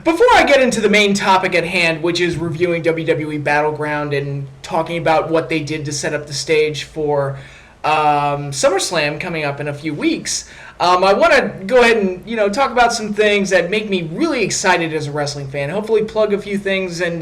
Before I get into the main topic at hand, which is reviewing WWE Battleground and talking about what they did to set up the stage for SummerSlam coming up in a few weeks, I want to go ahead and talk about some things that make me really excited as a wrestling fan. Hopefully, plug a few things, and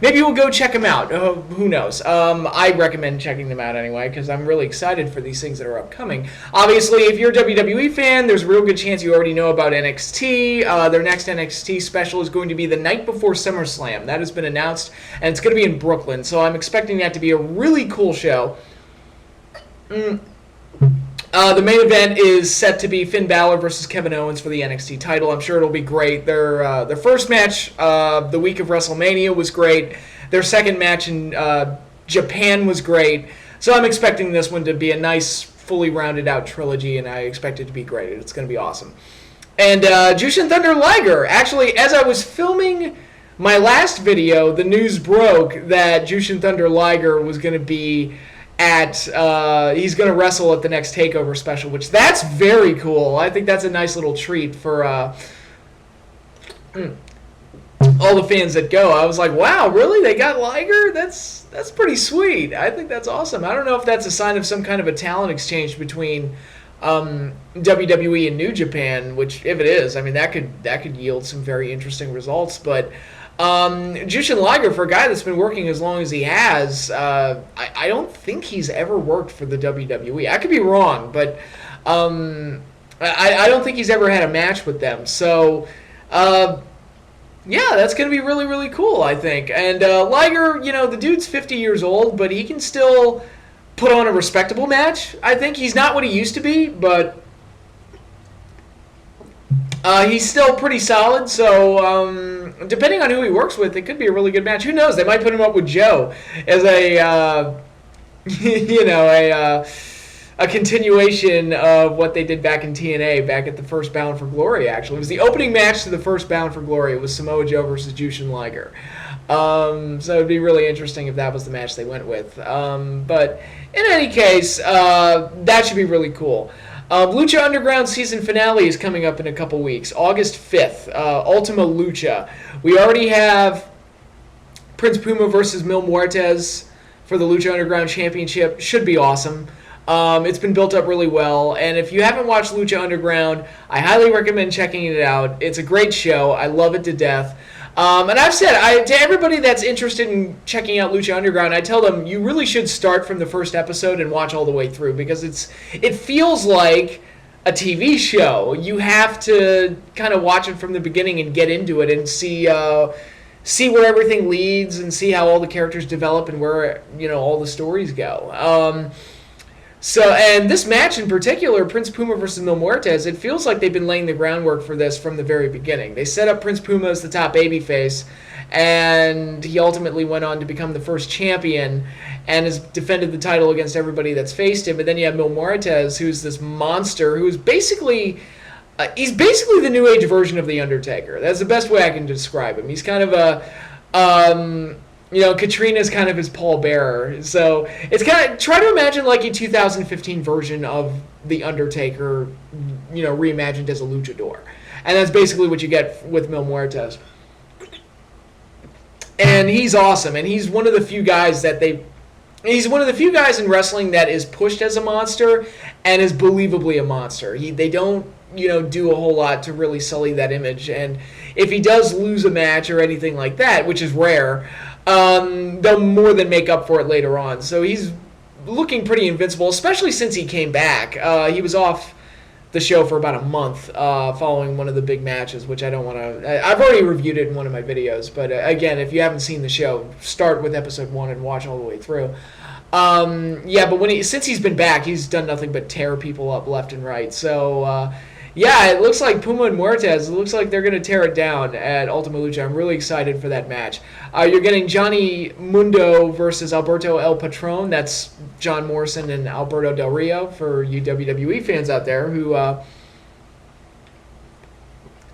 maybe we'll go check them out. Who knows? I recommend checking them out anyway because I'm really excited for these things that are upcoming. Obviously, if you're a WWE fan, there's a real good chance you already know about NXT. Their next NXT special is going to be the night before SummerSlam. That has been announced, and it's going to be in Brooklyn. So I'm expecting that to be a really cool show. The main event is set to be Finn Balor versus Kevin Owens for the NXT title. I'm sure it'll be great. Their first match the week of WrestleMania was great. Their second match in Japan was great. So I'm expecting this one to be a nice, fully rounded out trilogy, and I expect it to be great. It's going to be awesome. And Jushin Thunder Liger. Actually, as I was filming my last video, the news broke that Jushin Thunder Liger was going to be he's going to wrestle at the next TakeOver special, which that's very cool. I think that's a nice little treat for all the fans that go. I was like, wow, really? They got Liger? That's pretty sweet. I think that's awesome. I don't know if that's a sign of some kind of a talent exchange between WWE and New Japan, which if it is, I mean that could yield some very interesting results, but Jushin Liger, for a guy that's been working as long as he has, I don't think he's ever worked for the WWE. I could be wrong, but I don't think he's ever had a match with them. So, yeah, that's going to be really, really cool, I think. And Liger, the dude's 50 years old, but he can still put on a respectable match. I think he's not what he used to be, but he's still pretty solid, so depending on who he works with, it could be a really good match. Who knows? They might put him up with Joe as a continuation of what they did back in TNA, back at the first Bound for Glory, actually. It was the opening match to the first Bound for Glory. It was Samoa Joe versus Jushin Liger. So it would be really interesting if that was the match they went with. But in any case, that should be really cool. Lucha Underground season finale is coming up in a couple weeks, August 5th, Ultima Lucha. We already have Prince Puma versus Mil Muertes for the Lucha Underground Championship. Should be awesome. It's been built up really well, and if you haven't watched Lucha Underground, I highly recommend checking it out. It's a great show. I love it to death. And I've said, to everybody that's interested in checking out Lucha Underground, I tell them you really should start from the first episode and watch all the way through because it feels like a TV show. You have to kind of watch it from the beginning and get into it and see where everything leads and see how all the characters develop and where all the stories go. And this match in particular, Prince Puma versus Mil Muertes, it feels like they've been laying the groundwork for this from the very beginning. They set up Prince Puma as the top babyface, and he ultimately went on to become the first champion and has defended the title against everybody that's faced him. But then you have Mil Muertes, who's this monster who's basically the New Age version of The Undertaker. That's the best way I can describe him. He's kind of a... Katrina's kind of his pallbearer. So it's kind of, try to imagine like a 2015 version of The Undertaker, reimagined as a luchador. And that's basically what you get with Mil Muertes. And he's awesome. And he's one of the few guys in wrestling that is pushed as a monster and is believably a monster. They don't, do a whole lot to really sully that image. And if he does lose a match or anything like that, which is rare, they'll more than make up for it later on. So he's looking pretty invincible, especially since he came back. He was off the show for about a month following one of the big matches, which I don't want to... I've already reviewed it in one of my videos, but again, if you haven't seen the show, start with episode 1 and watch all the way through. But since he's been back, he's done nothing but tear people up left and right. So... it looks like Puma and Muertes, it looks like they're going to tear it down at Ultima Lucha. I'm really excited for that match. You're getting Johnny Mundo versus Alberto El Patron. That's John Morrison and Alberto Del Rio for you WWE fans out there who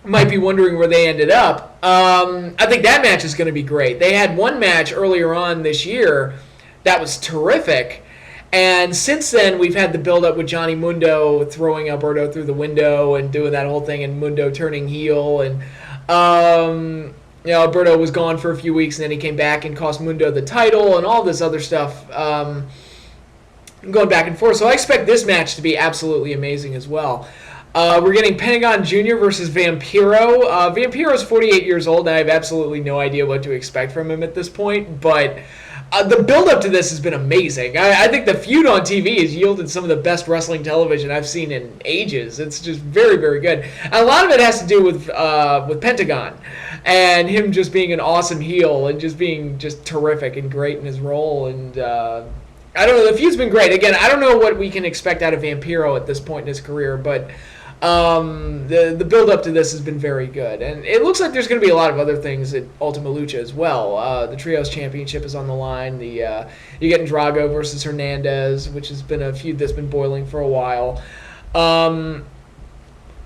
might be wondering where they ended up. I think that match is going to be great. They had one match earlier on this year that was terrific. And since then, we've had the build-up with Johnny Mundo throwing Alberto through the window and doing that whole thing, and Mundo turning heel. And Alberto was gone for a few weeks, and then he came back and cost Mundo the title and all this other stuff. Going back and forth. So I expect this match to be absolutely amazing as well. We're getting Pentagon Jr. versus Vampiro. Vampiro's 48 years old, and I have absolutely no idea what to expect from him at this point, but the build-up to this has been amazing. I think the feud on TV has yielded some of the best wrestling television I've seen in ages. It's just very, very good. And a lot of it has to do with Pentagon and him just being an awesome heel and just being just terrific and great in his role. And I don't know, the feud's been great. Again, I don't know what we can expect out of Vampiro at this point in his career, but the build-up to this has been very good. And it looks like there's going to be a lot of other things at Ultima Lucha as well. The Trios Championship is on the line. You're getting Drago versus Hernandez, which has been a feud that's been boiling for a while.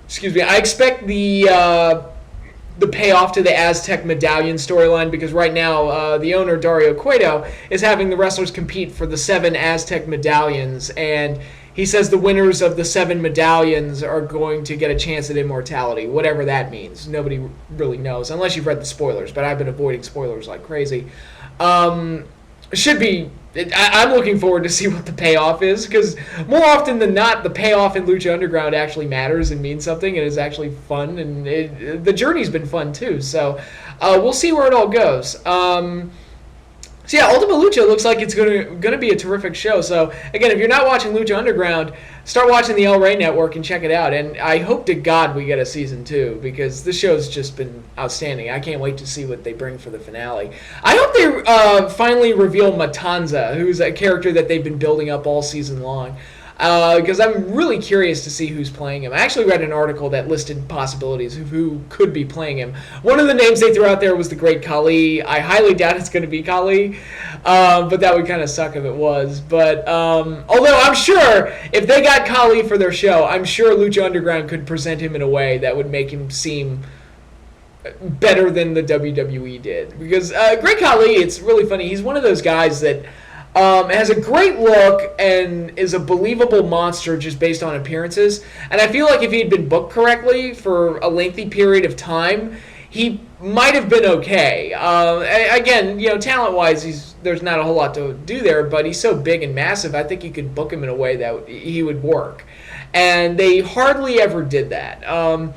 Excuse me. I expect the payoff to the Aztec Medallion storyline, because right now the owner, Dario Cueto, is having the wrestlers compete for the 7 Aztec medallions, and he says the winners of the 7 medallions are going to get a chance at immortality, whatever that means. Nobody really knows, unless you've read the spoilers, but I've been avoiding spoilers like crazy. Should be... I'm looking forward to see what the payoff is, because more often than not, the payoff in Lucha Underground actually matters and means something and is actually fun, and the journey's been fun too, so we'll see where it all goes. So yeah, Ultima Lucha looks like it's going to be a terrific show. So again, if you're not watching Lucha Underground, start watching the El Rey Network and check it out. And I hope to God we get a season 2, because this show's just been outstanding. I can't wait to see what they bring for the finale. I hope they finally reveal Matanza, who's a character that they've been building up all season long. Because I'm really curious to see who's playing him. I actually read an article that listed possibilities of who could be playing him. One of the names they threw out there was the Great Khali. I highly doubt it's going to be Khali, but that would kind of suck if it was. But although I'm sure if they got Khali for their show, I'm sure Lucha Underground could present him in a way that would make him seem better than the WWE did. Because Great Khali, it's really funny. He's one of those guys that has a great look and is a believable monster just based on appearances. And I feel like if he'd been booked correctly for a lengthy period of time, he might have been okay. Again, talent-wise, there's not a whole lot to do there, but he's so big and massive, I think you could book him in a way that he would work. And they hardly ever did that. I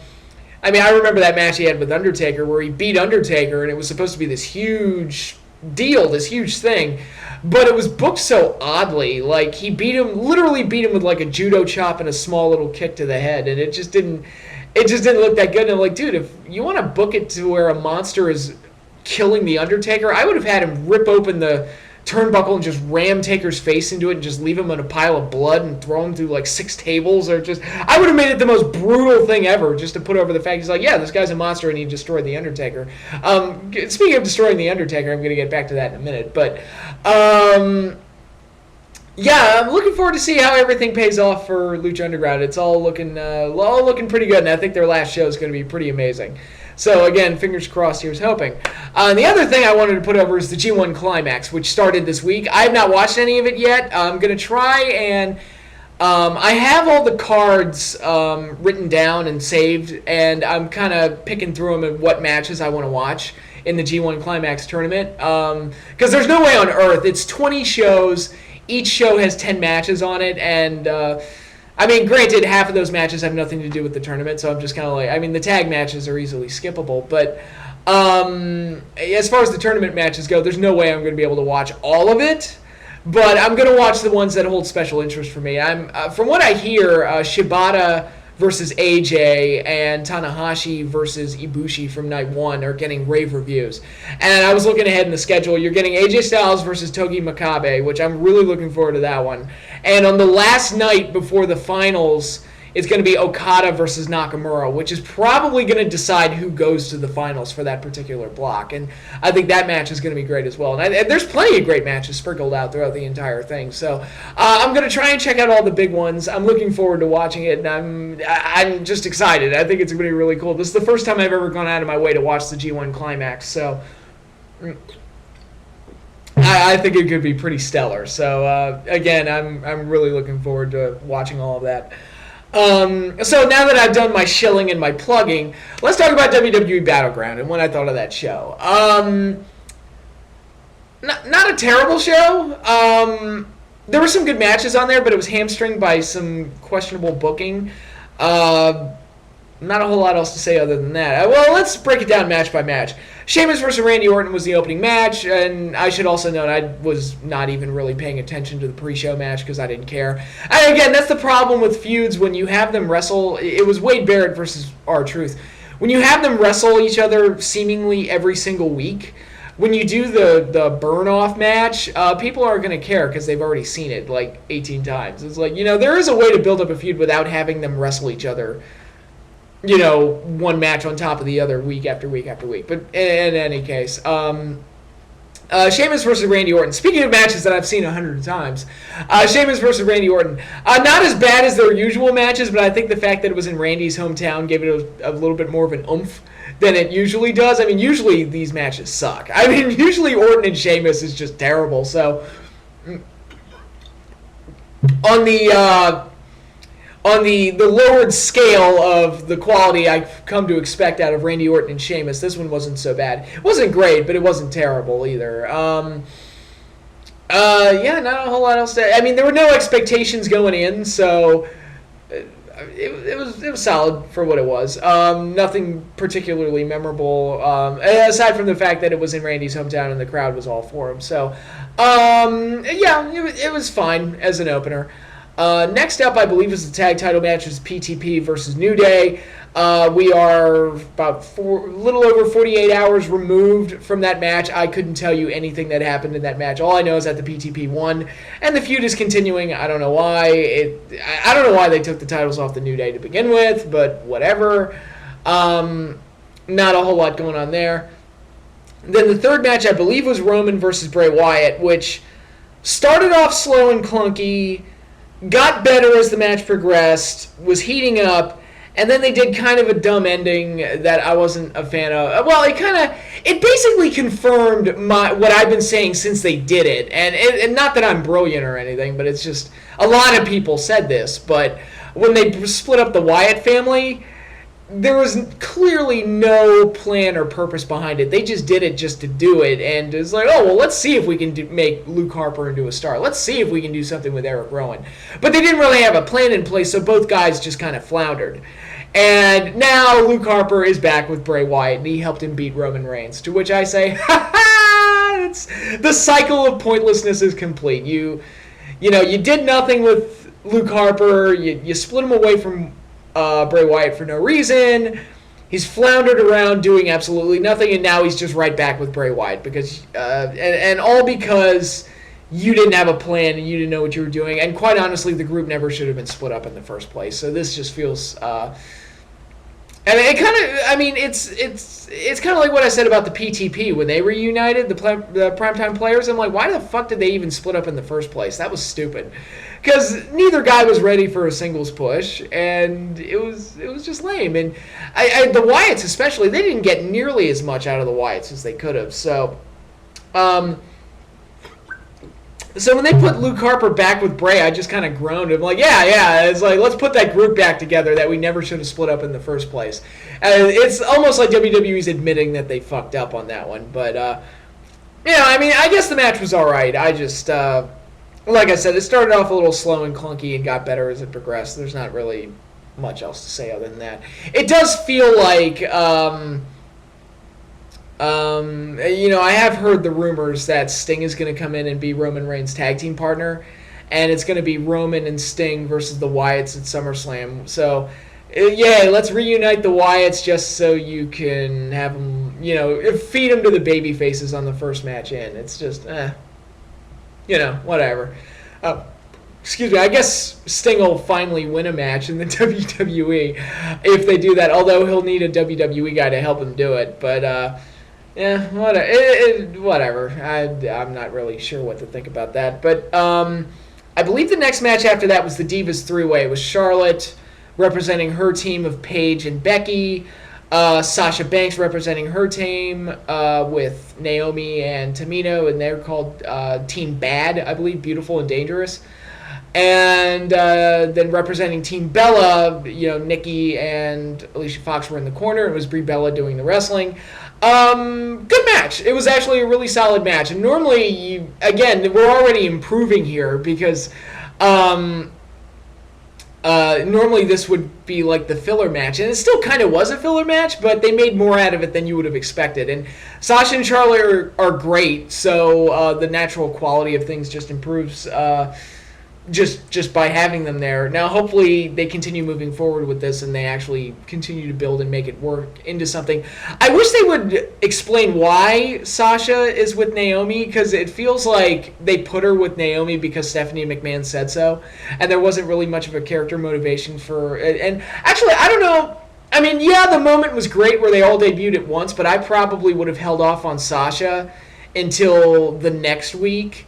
remember that match he had with Undertaker where he beat Undertaker, and it was supposed to be this huge deal, this huge thing, but it was booked so oddly. Like, he literally beat him with like a judo chop and a small little kick to the head, and it just didn't look that good. And I'm like, dude, if you want to book it to where a monster is killing the Undertaker, I would have had him rip open the turnbuckle and just ram Taker's face into it and just leave him in a pile of blood and throw him through like 6 tables, or just, I would have made it the most brutal thing ever just to put over the fact he's like, yeah, this guy's a monster and he destroyed the Undertaker. Speaking of destroying the Undertaker, I'm going to get back to that in a minute, but yeah, I'm looking forward to see how everything pays off for Lucha Underground. It's all looking pretty good, and I think their last show is going to be pretty amazing. So again, fingers crossed, here's hoping. The other thing I wanted to put over is the G1 Climax, which started this week. I have not watched any of it yet. I'm going to try and... I have all the cards written down and saved, and I'm kind of picking through them and what matches I want to watch in the G1 Climax tournament. Because there's no way on earth. It's 20 shows. Each show has 10 matches on it, and... granted, half of those matches have nothing to do with the tournament, so I'm just kind of like... the tag matches are easily skippable, but as far as the tournament matches go, there's no way I'm going to be able to watch all of it, but I'm going to watch the ones that hold special interest for me. From what I hear, Shibata versus AJ and Tanahashi versus Ibushi from night 1 are getting rave reviews. And I was looking ahead in the schedule. You're getting AJ Styles versus Togi Makabe, which I'm really looking forward to that one. And on the last night before the finals, it's going to be Okada versus Nakamura, which is probably going to decide who goes to the finals for that particular block. And I think that match is going to be great as well. And there's plenty of great matches sprinkled out throughout the entire thing. So I'm going to try and check out all the big ones. I'm looking forward to watching it, and I'm just excited. I think it's going to be really cool. This is the first time I've ever gone out of my way to watch the G1 Climax. So... I think it could be pretty stellar. So, again, I'm really looking forward to watching all of that. So now that I've done my shilling and my plugging, let's talk about WWE Battleground and what I thought of that show. Not a terrible show. There were some good matches on there, but it was hamstringed by some questionable booking. Not a whole lot else to say other than that. Well, let's break it down match by match. Sheamus versus Randy Orton was the opening match, and I should also note I was not even really paying attention to the pre-show match because I didn't care. And again, that's the problem with feuds when you have them wrestle. It was Wade Barrett versus R-Truth. When you have them wrestle each other seemingly every single week, when you do the burn-off match, people aren't going to care because they've already seen it like 18 times. It's like, there is a way to build up a feud without having them wrestle each other, one match on top of the other week after week after week. But in any case, Sheamus versus Randy Orton. Speaking of matches that I've seen 100 times, Sheamus versus Randy Orton. Not as bad as their usual matches, but I think the fact that it was in Randy's hometown gave it a little bit more of an oomph than it usually does. I mean, usually these matches suck. I mean, usually Orton and Sheamus is just terrible. So, on the lowered scale of the quality I've come to expect out of Randy Orton and Sheamus, this one wasn't so bad. It wasn't great, but it wasn't terrible either. Yeah, not a whole lot else to... I mean, there were no expectations going in, so... It was solid for what it was. Nothing particularly memorable, aside from the fact that it was in Randy's hometown and the crowd was all for him. So, yeah, it was fine as an opener. Next up, I believe, is the tag title match, is PTP versus New Day. We are about a little over 48 hours removed from that match. I couldn't tell you anything that happened in that match. All I know is that the PTP won, and the feud is continuing. I don't know why. I don't know why they took the titles off the New Day to begin with, but whatever. Not a whole lot going on there. Then the third match, I believe, was Roman versus Bray Wyatt, which started off slow and clunky, got better as the match progressed, was heating up, and then they did kind of a dumb ending that I wasn't a fan of. Well, it basically confirmed what I've been saying since they did it. And not that I'm brilliant or anything, but it's just a lot of people said this. But when they split up the Wyatt family, there was clearly no plan or purpose behind it. They just did it just to do it, and it's like, oh, well, let's see if we can make Luke Harper into a star. Let's see if we can do something with Eric Rowan. But they didn't really have a plan in place, so both guys just kind of floundered. And now Luke Harper is back with Bray Wyatt, and he helped him beat Roman Reigns, to which I say, ha ha! The cycle of pointlessness is complete. You did nothing with Luke Harper. You split him away from Bray Wyatt for no reason. He's floundered around doing absolutely nothing, and now he's just right back with Bray Wyatt because and all because you didn't have a plan and you didn't know what you were doing. And quite honestly, the group never should have been split up in the first place. So this just feels and it kind of, I mean, it's kind of like what I said about the PTP when they reunited, the Primetime Players. I'm like, why the fuck did they even split up in the first place? That was stupid. Because neither guy was ready for a singles push, and it was just lame. And the Wyatts especially, they didn't get nearly as much out of the Wyatts as they could have. So, so when they put Luke Harper back with Bray, I just kind of groaned. I'm like, yeah. It's like, let's put that group back together that we never should have split up in the first place. It's almost like WWE's admitting that they fucked up on that one. But, I mean, I guess the match was all right. I just, like I said, it started off a little slow and clunky and got better as it progressed. There's not really much else to say other than that. It does feel like, I have heard the rumors that Sting is going to come in and be Roman Reigns' tag team partner, and it's going to be Roman and Sting versus the Wyatts at SummerSlam. So, yeah, let's reunite the Wyatts just so you can have them, feed them to the baby faces on the first match in. It's just, whatever. Excuse me, I guess Sting will finally win a match in the WWE if they do that, although he'll need a WWE guy to help him do it. But, yeah, whatever. I'm not really sure what to think about that. But I believe the next match after that was the Divas 3-Way. It was Charlotte representing her team of Paige and Becky, Sasha Banks representing her team with Naomi and Tamino, and they're called Team Bad, I believe, Beautiful and Dangerous. And then representing Team Bella, Nikki and Alicia Fox were in the corner. It was Brie Bella doing the wrestling. Good match. It was actually a really solid match. And normally, again, we're already improving here because normally this would be like the filler match. And it still kind of was a filler match, but they made more out of it than you would have expected. And Sasha and Charlotte are great, so the natural quality of things just improves just by having them there. Now, hopefully, they continue moving forward with this and they actually continue to build and make it work into something. I wish they would explain why Sasha is with Naomi, because it feels like they put her with Naomi because Stephanie McMahon said so, and there wasn't really much of a character motivation for it. And actually, I don't know. I mean, yeah, the moment was great where they all debuted at once, but I probably would have held off on Sasha until the next week.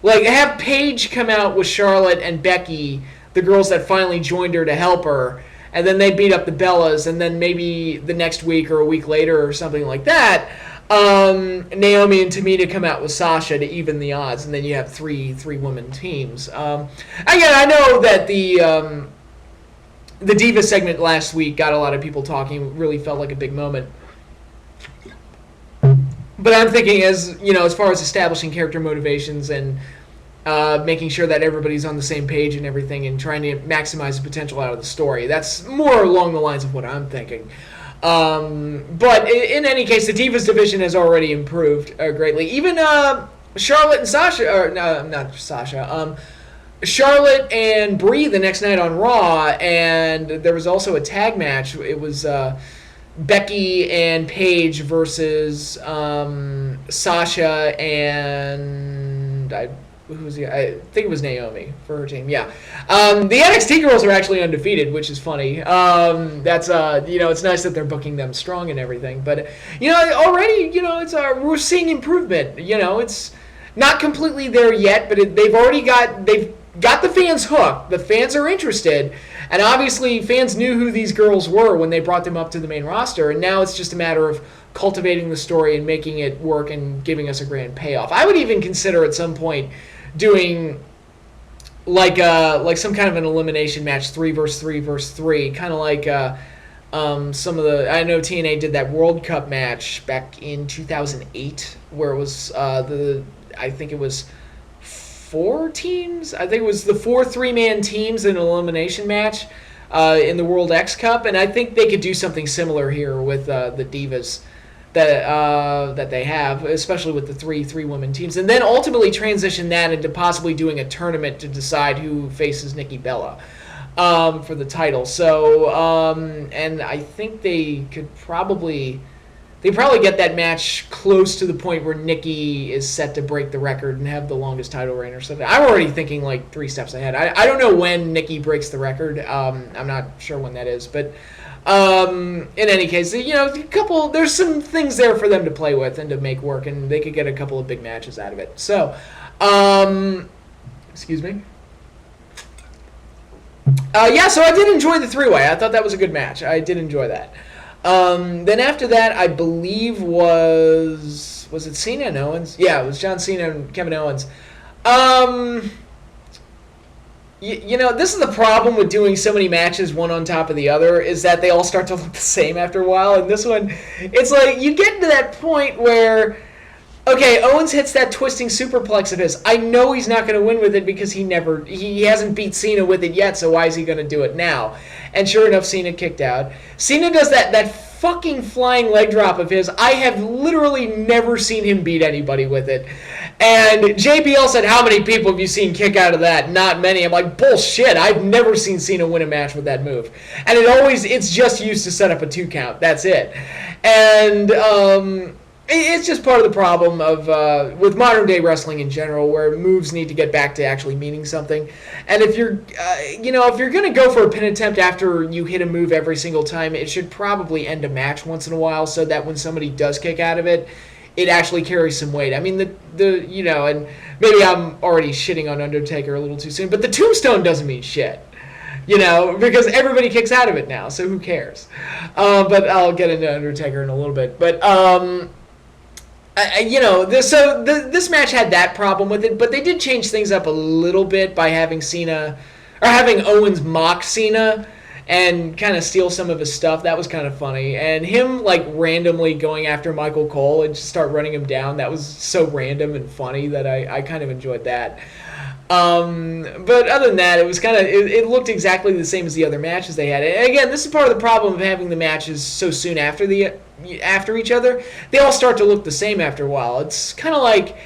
Like, have Paige come out with Charlotte and Becky, the girls that finally joined her to help her, and then they beat up the Bellas, and then maybe the next week or a week later or something like that, Naomi and Tamina come out with Sasha to even the odds, and then you have three-woman teams. Again, I know that the Diva segment last week got a lot of people talking, really felt like a big moment. But I'm thinking, as far as establishing character motivations and making sure that everybody's on the same page and everything, and trying to maximize the potential out of the story, that's more along the lines of what I'm thinking. But in any case, the Divas division has already improved greatly. Even Charlotte and Sasha, or no, not Sasha. Charlotte and Brie the next night on Raw, and there was also a tag match. It was Becky and Paige versus Sasha and I think it was Naomi for her team. Yeah, the NXT girls are actually undefeated, which is funny. That's it's nice that they're booking them strong and everything. But already it's we're seeing improvement. It's not completely there yet, but they've got the fans hooked. The fans are interested. And obviously, fans knew who these girls were when they brought them up to the main roster, and now it's just a matter of cultivating the story and making it work and giving us a grand payoff. I would even consider at some point doing like some kind of an elimination match, 3 versus 3 versus 3, kind of like some of the. I know TNA did that World Cup match back in 2008, where it was I think it was 4 teams. I think it was the 4 3-man teams in an elimination match in the World X Cup, and I think they could do something similar here with the Divas that they have, especially with the 3 women teams, and then ultimately transition that into possibly doing a tournament to decide who faces Nikki Bella for the title. So, and I think they could probably get that match close to the point where Nikki is set to break the record and have the longest title reign or something. I'm already thinking like 3 steps ahead. I don't know when Nikki breaks the record. I'm not sure when that is, but in any case, there's some things there for them to play with and to make work, and they could get a couple of big matches out of it. So, excuse me. So I did enjoy the 3-way. I thought that was a good match. I did enjoy that. Then after that, I believe was it Cena and Owens? Yeah, it was John Cena and Kevin Owens. This is the problem with doing so many matches one on top of the other, is that they all start to look the same after a while. And this one, it's like you get to that point where, okay, Owens hits that twisting superplex of his. I know he's not going to win with it because he hasn't beat Cena with it yet, so why is he going to do it now? And sure enough, Cena kicked out. Cena does that fucking flying leg drop of his. I have literally never seen him beat anybody with it. And JBL said, how many people have you seen kick out of that? Not many. I'm like, bullshit. I've never seen Cena win a match with that move. And it's just used to set up a 2 count. That's it. And it's just part of the problem of with modern day wrestling in general, where moves need to get back to actually meaning something. And if you're going to go for a pin attempt after you hit a move every single time, it should probably end a match once in a while, so that when somebody does kick out of it, it actually carries some weight. I mean, and maybe I'm already shitting on Undertaker a little too soon, but the tombstone doesn't mean shit. Because everybody kicks out of it now, so who cares? But I'll get into Undertaker in a little bit. But This match had that problem with it, but they did change things up a little bit by having Owens mock Cena and kind of steal some of his stuff. That was kind of funny. And him, like, randomly going after Michael Cole and just start running him down, that was so random and funny that I kind of enjoyed that. But other than that, it looked exactly the same as the other matches they had. And again, this is part of the problem of having the matches so soon after each other. They all start to look the same after a while. It's kind of like,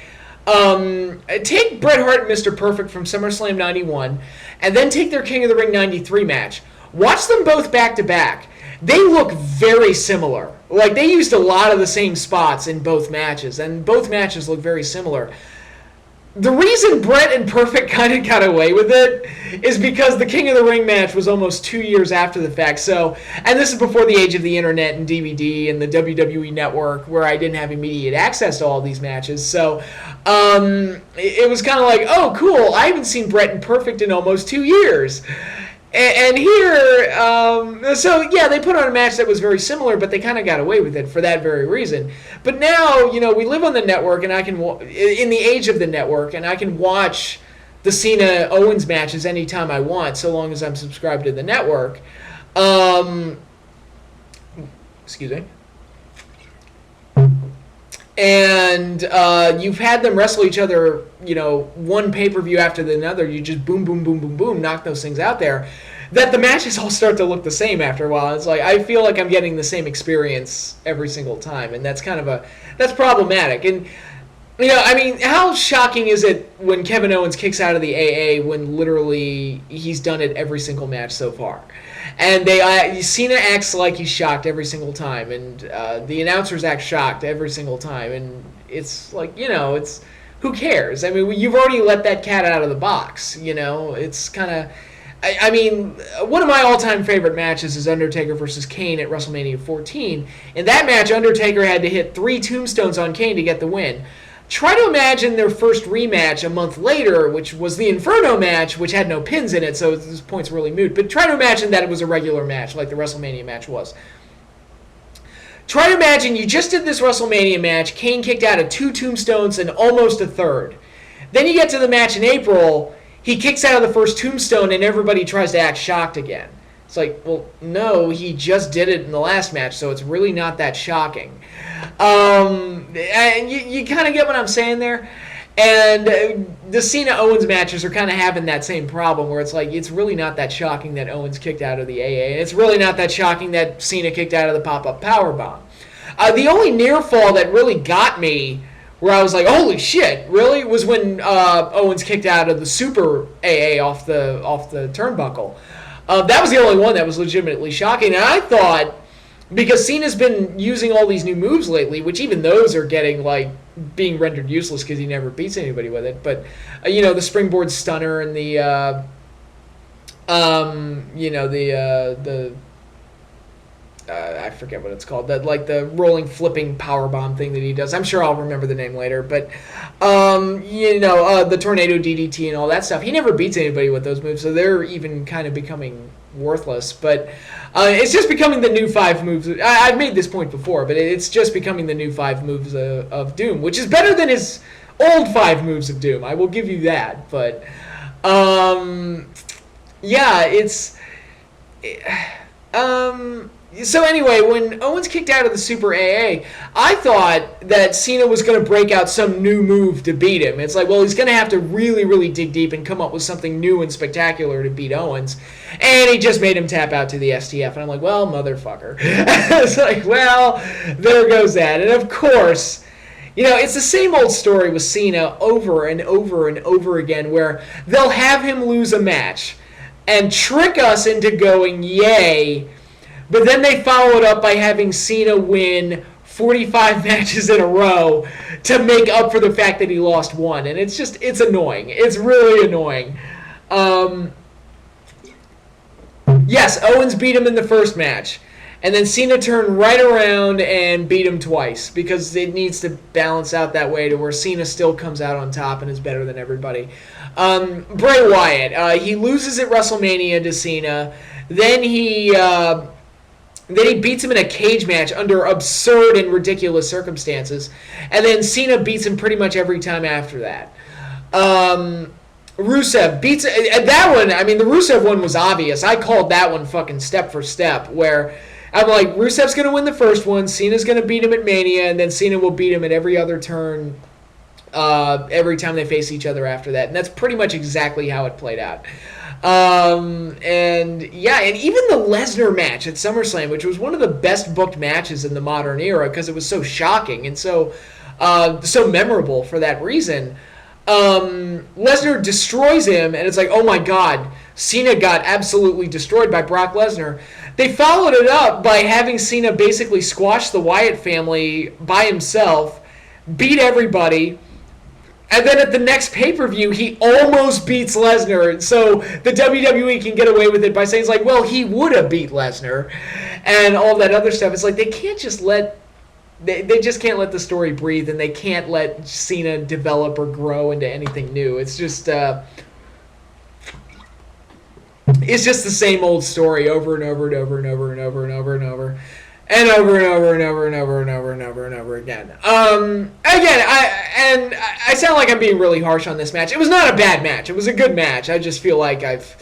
take Bret Hart and Mr. Perfect from SummerSlam 91, and then take their King of the Ring 93 match. Watch them both back to back. They look very similar. Like, they used a lot of the same spots in both matches, and both matches look very similar. The reason Bret and Perfect kind of got away with it is because the King of the Ring match was almost 2 years after the fact. So, and this is before the age of the internet and DVD and the WWE network, where I didn't have immediate access to all these matches. So, it was kind of like, oh, cool, I haven't seen Bret and Perfect in almost 2 years. And here, they put on a match that was very similar, but they kind of got away with it for that very reason. But now, we live on the network, and I can, in the age of the network, and I can watch the Cena-Owens matches anytime I want, so long as I'm subscribed to the network. Excuse me. And you've had them wrestle each other, one pay-per-view after another. You just boom, boom, boom, boom, boom, knock those things out there. That the matches all start to look the same after a while. It's like, I feel like I'm getting the same experience every single time. And that's that's problematic. And, how shocking is it when Kevin Owens kicks out of the AA when literally he's done it every single match so far? And Cena acts like he's shocked every single time, and the announcers act shocked every single time, and it's like, it's, who cares? I mean, you've already let that cat out of the box, it's kind of, one of my all-time favorite matches is Undertaker versus Kane at WrestleMania 14. In that match, Undertaker had to hit 3 tombstones on Kane to get the win. Try to imagine their first rematch a month later, which was the Inferno match, which had no pins in it, so this point's really moot. But try to imagine that it was a regular match, like the WrestleMania match was. Try to imagine you just did this WrestleMania match, Kane kicked out of 2 tombstones and almost a third. Then you get to the match in April, he kicks out of the first tombstone and everybody tries to act shocked again. It's like, well, no, he just did it in the last match, so it's really not that shocking. And you kind of get what I'm saying there? And the Cena-Owens matches are kind of having that same problem where it's like, it's really not that shocking that Owens kicked out of the AA, and it's really not that shocking that Cena kicked out of the pop-up powerbomb. The only near fall that really got me, where I was like, holy shit, really, was when Owens kicked out of the Super AA off the turnbuckle. That was the only one that was legitimately shocking, and I thought, because Cena's been using all these new moves lately, which even those are getting, like, being rendered useless because he never beats anybody with it. But, the springboard stunner and the I forget what it's called. The rolling, flipping powerbomb thing that he does. I'm sure I'll remember the name later. But, the tornado DDT and all that stuff. He never beats anybody with those moves, so they're even kind of becoming worthless. But it's just becoming the new 5 moves. I've made this point before, but it's just becoming the new 5 moves of Doom, which is better than his old 5 moves of Doom. I will give you that. But, so anyway, when Owens kicked out of the Super AA, I thought that Cena was going to break out some new move to beat him. It's like, well, he's going to have to really, really dig deep and come up with something new and spectacular to beat Owens. And he just made him tap out to the STF. And I'm like, well, motherfucker. It's like, well, there goes that. And of course, it's the same old story with Cena over and over and over again, where they'll have him lose a match and trick us into going, yay. But then they follow it up by having Cena win 45 matches in a row to make up for the fact that he lost one. And it's annoying. It's really annoying. Yes, Owens beat him in the first match. And then Cena turned right around and beat him twice because it needs to balance out that way to where Cena still comes out on top and is better than everybody. Bray Wyatt, he loses at WrestleMania to Cena. Then he Then he beats him in a cage match under absurd and ridiculous circumstances. And then Cena beats him pretty much every time after that. Rusev beats... That one, I mean, the Rusev one was obvious. I called that one fucking step for step, where I'm like, Rusev's going to win the first one, Cena's going to beat him at Mania, and then Cena will beat him at every other turn every time they face each other after that. And that's pretty much exactly how it played out. And even the Lesnar match at SummerSlam, which was one of the best booked matches in the modern era because it was so shocking and so memorable for that reason. Lesnar destroys him, and it's like, oh my god, Cena got absolutely destroyed by Brock Lesnar. They followed it up by having Cena basically squash the Wyatt family by himself, beat everybody. And then at the next pay-per-view, he almost beats Lesnar. So the WWE can get away with it by saying, it's like, well, he would have beat Lesnar. And all that other stuff. It's like, they can't just let... They just can't let the story breathe, and they can't let Cena develop or grow into anything new. It's just... it's just the same old story over and over and over and over and over and over and over. And over and over and over and over and over and over and over again. I sound like I'm being really harsh on this match. It was not a bad match. It was a good match. I just feel like it's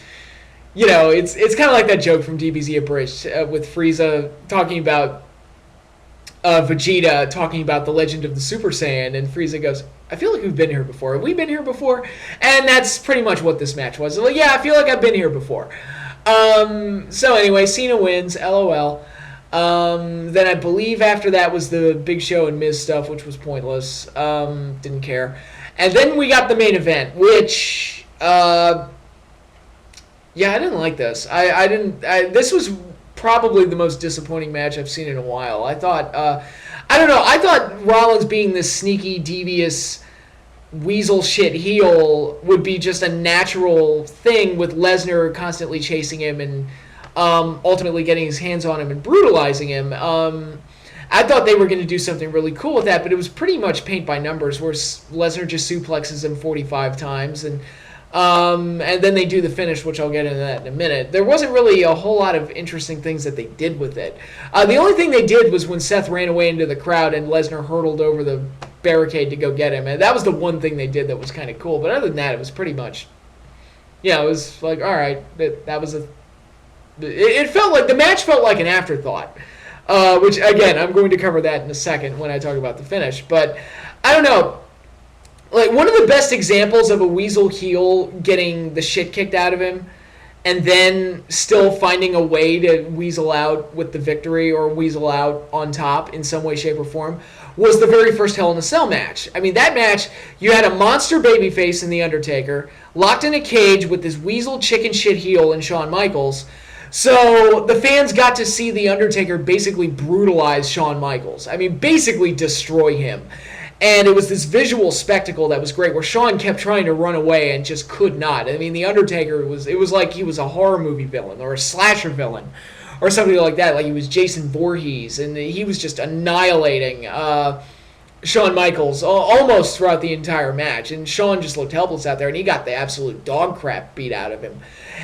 kind of like that joke from DBZ Abridged with Frieza talking about Vegeta talking about the legend of the Super Saiyan, and Frieza goes, I feel like we've been here before. Have we been here before? And that's pretty much what this match was. Like, yeah, I feel like I've been here before. So anyway, Cena wins, LOL. Then I believe after that was the Big Show and Miz stuff, which was pointless. Didn't care. And then we got the main event, which, I didn't like this. This was probably the most disappointing match I've seen in a while. I thought Rollins being this sneaky, devious, weasel shit heel would be just a natural thing with Lesnar constantly chasing him and ultimately getting his hands on him and brutalizing him. I thought they were going to do something really cool with that, but it was pretty much paint by numbers, where Lesnar just suplexes him 45 times, and then they do the finish, which I'll get into that in a minute. There wasn't really a whole lot of interesting things that they did with it. The only thing they did was when Seth ran away into the crowd and Lesnar hurtled over the barricade to go get him, and that was the one thing they did that was kind of cool. But other than that, it was pretty much, it was like, all right, that was a... It felt like the match felt like an afterthought, which again I'm going to cover that in a second when I talk about the finish. But I don't know, like one of the best examples of a weasel heel getting the shit kicked out of him and then still finding a way to weasel out with the victory or weasel out on top in some way, shape, or form was the very first Hell in a Cell match. I mean, that match, you had a monster babyface in The Undertaker locked in a cage with this weasel chicken shit heel in Shawn Michaels. So the fans got to see The Undertaker basically brutalize Shawn Michaels. I mean, basically destroy him. And it was this visual spectacle that was great, where Shawn kept trying to run away and just could not. I mean, The Undertaker, it was like he was a horror movie villain or a slasher villain or something like that. Like he was Jason Voorhees, and he was just annihilating Shawn Michaels almost throughout the entire match. And Shawn just looked helpless out there, and he got the absolute dog crap beat out of him.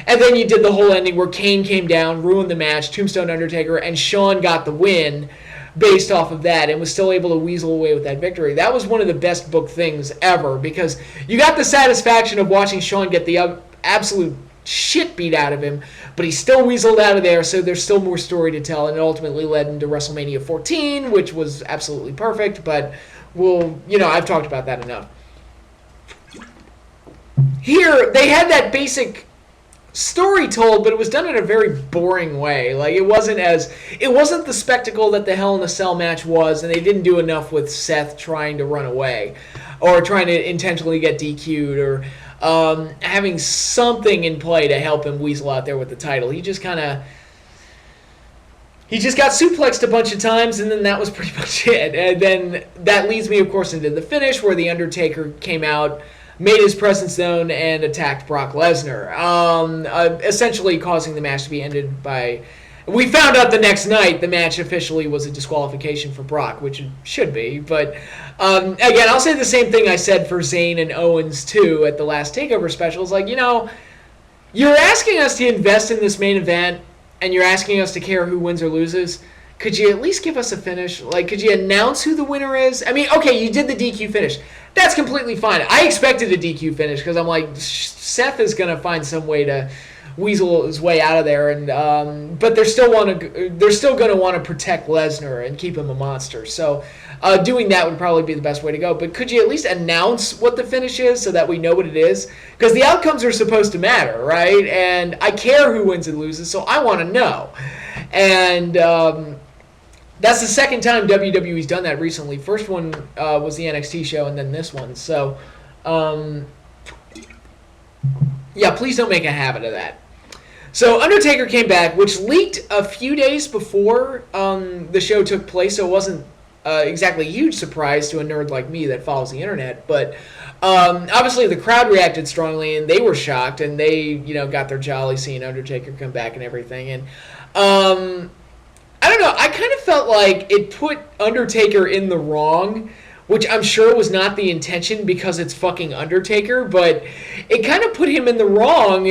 And then you did the whole ending where Kane came down, ruined the match, Tombstone Undertaker, and Shawn got the win based off of that and was still able to weasel away with that victory. That was one of the best booked things ever, because you got the satisfaction of watching Shawn get the absolute shit beat out of him, but he still weaseled out of there, so there's still more story to tell, and it ultimately led into WrestleMania 14, which was absolutely perfect, but I've talked about that enough. Here, they had that basic story told, but it was done in a very boring way. Like it wasn't the spectacle that the Hell in a Cell match was, and they didn't do enough with Seth trying to run away or trying to intentionally get DQ'd or having something in play to help him weasel out there with the title. He just got suplexed a bunch of times, and then that was pretty much it. And then that leads me, of course, into the finish, where The Undertaker came out, made his presence known, and attacked Brock Lesnar, essentially causing the match to be ended by... We found out the next night the match officially was a disqualification for Brock, which it should be. But again, I'll say the same thing I said for Zayn and Owens, too, at the last TakeOver special. It's like, you're asking us to invest in this main event and you're asking us to care who wins or loses, could you at least give us a finish? Like, could you announce who the winner is? I mean, okay, you did the DQ finish. That's completely fine. I expected a DQ finish because I'm like, Seth is going to find some way to weasel his way out of there, and but they're still going to want to protect Lesnar and keep him a monster. So doing that would probably be the best way to go. But could you at least announce what the finish is so that we know what it is? Because the outcomes are supposed to matter, right? And I care who wins and loses, so I want to know. And that's the second time WWE's done that recently. First one was the NXT show, and then this one. So, yeah, please don't make a habit of that. So Undertaker came back, which leaked a few days before the show took place, so it wasn't exactly a huge surprise to a nerd like me that follows the internet. But obviously the crowd reacted strongly, and they were shocked, and they got their jolly seeing Undertaker come back and everything. And I don't know, I kind of felt like it put Undertaker in the wrong, which I'm sure was not the intention because it's fucking Undertaker, but it kind of put him in the wrong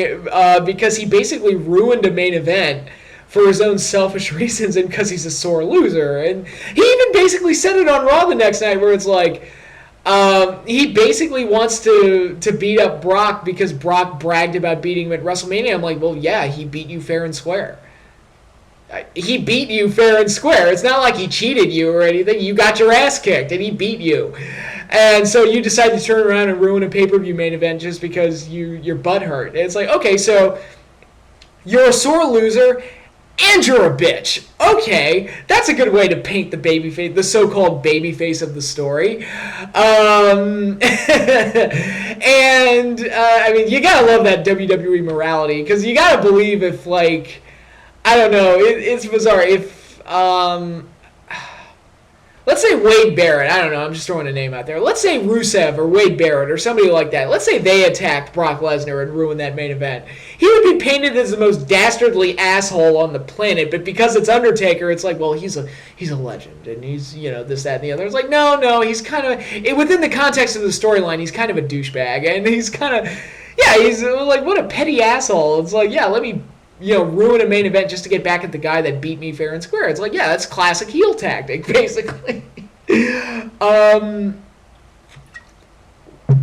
because he basically ruined a main event for his own selfish reasons and because he's a sore loser. And he even basically said it on Raw the next night where it's like, he basically wants to beat up Brock because Brock bragged about beating him at WrestleMania. I'm like, well, yeah, he beat you fair and square. He beat you fair and square. It's not like he cheated you or anything. You got your ass kicked, and he beat you. And so you decide to turn around and ruin a pay-per-view main event just because your butt hurt. And it's like, okay, so you're a sore loser, and you're a bitch. Okay, that's a good way to paint the babyface, the so-called babyface of the story. And I mean, you gotta love that WWE morality because you gotta believe if like. I don't know. It's bizarre. If, let's say Wade Barrett. I don't know. I'm just throwing a name out there. Let's say Rusev or Wade Barrett or somebody like that. Let's say they attacked Brock Lesnar and ruined that main event. He would be painted as the most dastardly asshole on the planet. But because it's Undertaker, it's like, well, he's a legend and he's this, that, and the other. It's like, no. He's kind of within the context of the storyline. He's kind of a douchebag and he's kind of he's like what a petty asshole. It's like let me. Ruin a main event just to get back at the guy that beat me fair and square. It's like, that's classic heel tactic, basically.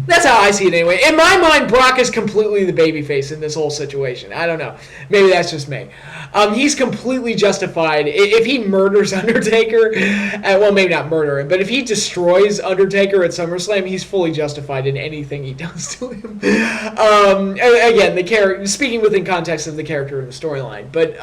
That's how I see it anyway. In my mind, Brock is completely the babyface in this whole situation. I don't know. Maybe that's just me. He's completely justified. If he murders Undertaker, well, maybe not murder him, but if he destroys Undertaker at SummerSlam, he's fully justified in anything he does to him. Again, the character, speaking within context of the character and the storyline. But,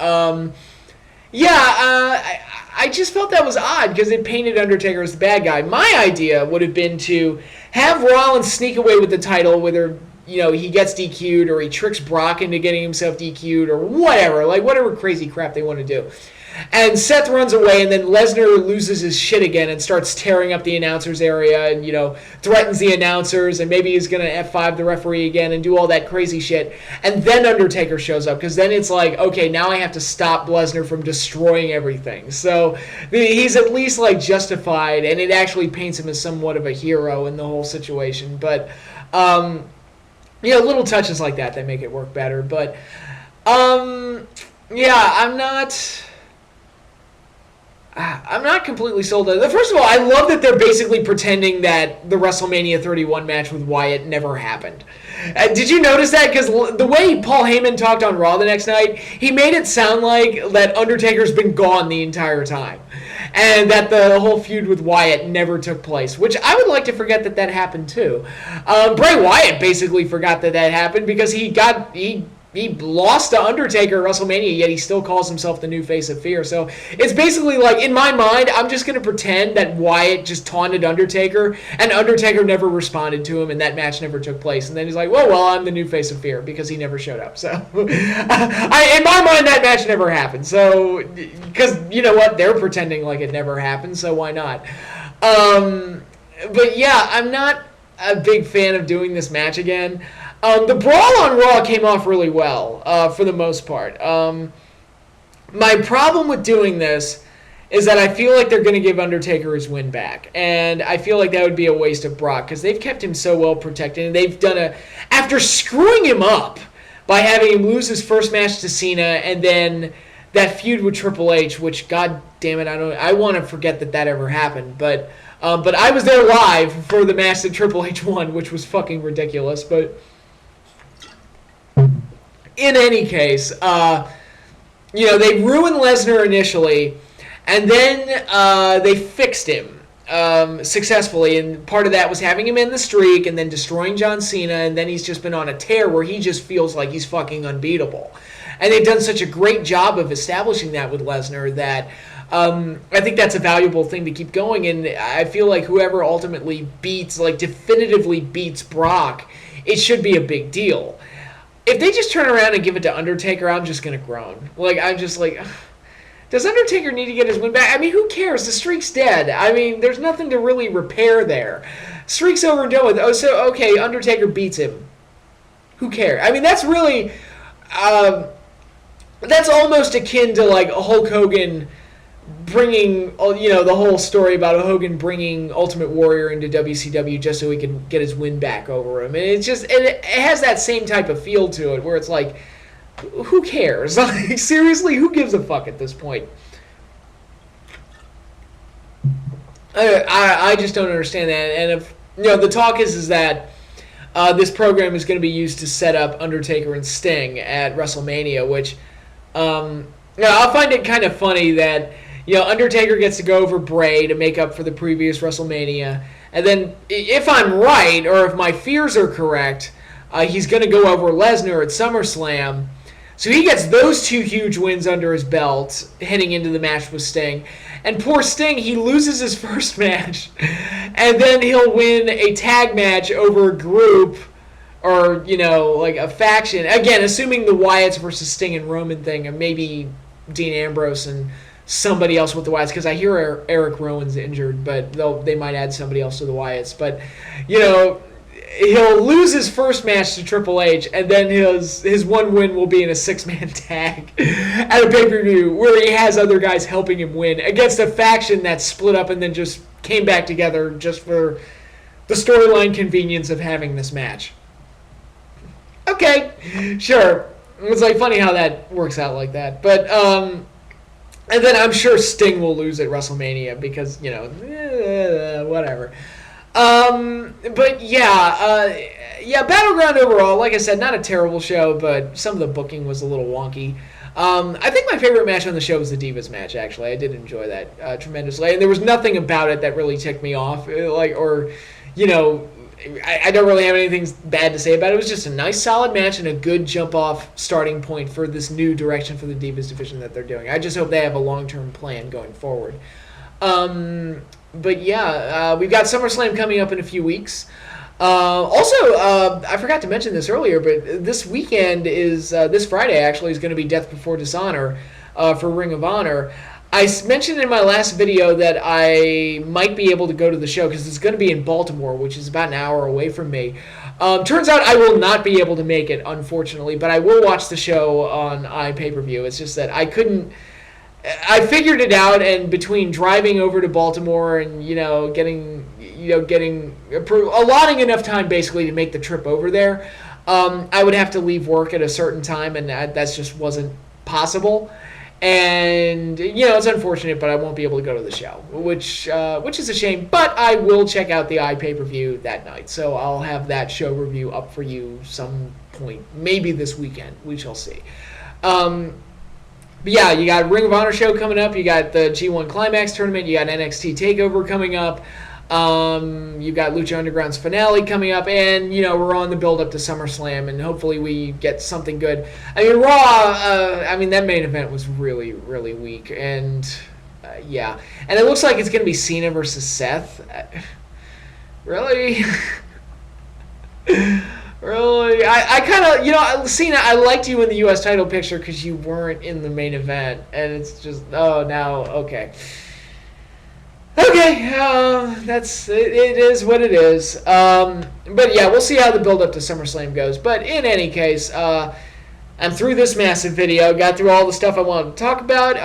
I just felt that was odd because it painted Undertaker as the bad guy. My idea would have been to have Rollins sneak away with the title, whether he gets DQ'd or he tricks Brock into getting himself DQ'd or whatever, like whatever crazy crap they want to do. And Seth runs away, and then Lesnar loses his shit again and starts tearing up the announcers area and, threatens the announcers, and maybe he's going to F5 the referee again and do all that crazy shit. And then Undertaker shows up, because then it's like, okay, now I have to stop Lesnar from destroying everything. So he's at least, justified, and it actually paints him as somewhat of a hero in the whole situation. But, little touches like that make it work better. But, I'm not completely sold on it. First of all, I love that they're basically pretending that the WrestleMania 31 match with Wyatt never happened. Did you notice that? Because the way Paul Heyman talked on Raw the next night, he made it sound like that Undertaker's been gone the entire time. And that the whole feud with Wyatt never took place, which I would like to forget that happened too. Bray Wyatt basically forgot that happened because he lost to Undertaker at WrestleMania, yet he still calls himself the new face of fear. So it's basically like, in my mind, I'm just going to pretend that Wyatt just taunted Undertaker, and Undertaker never responded to him, and that match never took place. And then he's like, well, I'm the new face of fear, because he never showed up. So in my mind, that match never happened. So, because, you know what, they're pretending like it never happened, so why not? But yeah, I'm not a big fan of doing this match again. The brawl on Raw came off really well, for the most part. My problem with doing this is that I feel like they're going to give Undertaker his win back. And I feel like that would be a waste of Brock, because they've kept him so well protected. And they've done after screwing him up by having him lose his first match to Cena, and then that feud with Triple H, which, god damn it, I want to forget that ever happened, but I was there live for the match that Triple H won, which was fucking ridiculous. But in any case, they ruined Lesnar initially, and then they fixed him successfully, and part of that was having him in the streak and then destroying John Cena, and then he's just been on a tear where he just feels like he's fucking unbeatable. And they've done such a great job of establishing that with Lesnar that I think that's a valuable thing to keep going, and I feel like whoever ultimately definitively beats Brock, it should be a big deal. If they just turn around and give it to Undertaker, I'm just going to groan. I'm just like, does Undertaker need to get his win back? I mean, who cares? The streak's dead. I mean, there's nothing to really repair there. Streak's over and done with. Okay, Undertaker beats him. Who cares? I mean, that's really... that's almost akin to like Hulk Hogan bringing, the whole story about Hogan bringing Ultimate Warrior into WCW just so he could get his win back over him. And it has that same type of feel to it where it's like, who cares? Like, seriously, who gives a fuck at this point? I just don't understand that. And if the talk is that this program is going to be used to set up Undertaker and Sting at WrestleMania, which I find it kind of funny that Undertaker gets to go over Bray to make up for the previous WrestleMania, and then if I'm right or if my fears are correct, he's going to go over Lesnar at SummerSlam. So he gets those two huge wins under his belt heading into the match with Sting. And poor Sting, he loses his first match, and then he'll win a tag match over a group or, like a faction. Again, assuming the Wyatts versus Sting and Roman thing, and maybe Dean Ambrose and somebody else with the Wyatts, because I hear Eric Rowan's injured, but they might add somebody else to the Wyatts. But, he'll lose his first match to Triple H, and then his one win will be in a 6-man tag at a pay-per-view where he has other guys helping him win against a faction that's split up and then just came back together just for the storyline convenience of having this match. Okay, sure. It's funny how that works out like that. But, and then I'm sure Sting will lose at WrestleMania because, whatever. But yeah, Battleground overall, like I said, not a terrible show, but some of the booking was a little wonky. I think my favorite match on the show was the Divas match, actually. I did enjoy that tremendously. And there was nothing about it that really ticked me off, I don't really have anything bad to say about it. It was just a nice, solid match and a good jump-off starting point for this new direction for the Divas division that they're doing. I just hope they have a long-term plan going forward. But yeah, we've got SummerSlam coming up in a few weeks. I forgot to mention this earlier, but this weekend is, this Friday actually, is going to be Death Before Dishonor for Ring of Honor. I mentioned in my last video that I might be able to go to the show because it's going to be in Baltimore, which is about an hour away from me. Turns out I will not be able to make it, unfortunately, but I will watch the show on iPay-per-view. It's just that I couldn't... I figured it out, and between driving over to Baltimore and getting allotting enough time basically to make the trip over there, I would have to leave work at a certain time, and that just wasn't possible. And it's unfortunate, but I won't be able to go to the show, which is a shame. But I will check out the iPay-per-view that night, so I'll have that show review up for you some point, maybe this weekend. We shall see. But yeah, you got Ring of Honor show coming up. You got the G1 Climax tournament. You got NXT TakeOver coming up. You've got Lucha Underground's finale coming up, and we're on the build up to SummerSlam, and hopefully we get something good. I mean, Raw. That main event was really, really weak, and yeah, and it looks like it's gonna be Cena versus Seth. Really. Really? I kind of, Cena, I liked you in the U.S. title picture because you weren't in the main event. And it's just, okay. Okay, it is what it is. But yeah, we'll see how the build-up to SummerSlam goes. But in any case, I'm through this massive video. Got through all the stuff I wanted to talk about.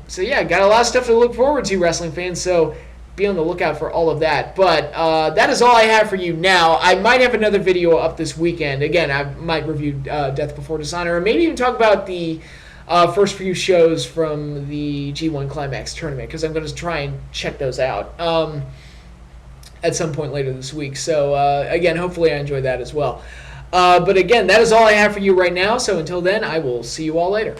So yeah, got a lot of stuff to look forward to, wrestling fans. So be on the lookout for all of that. But that is all I have for you now. I might have another video up this weekend. Again, I might review Death Before Dishonor, or maybe even talk about the first few shows from the G1 Climax tournament, because I'm going to try and check those out at some point later this week. So, again, hopefully I enjoy that as well. But again, that is all I have for you right now. So until then, I will see you all later.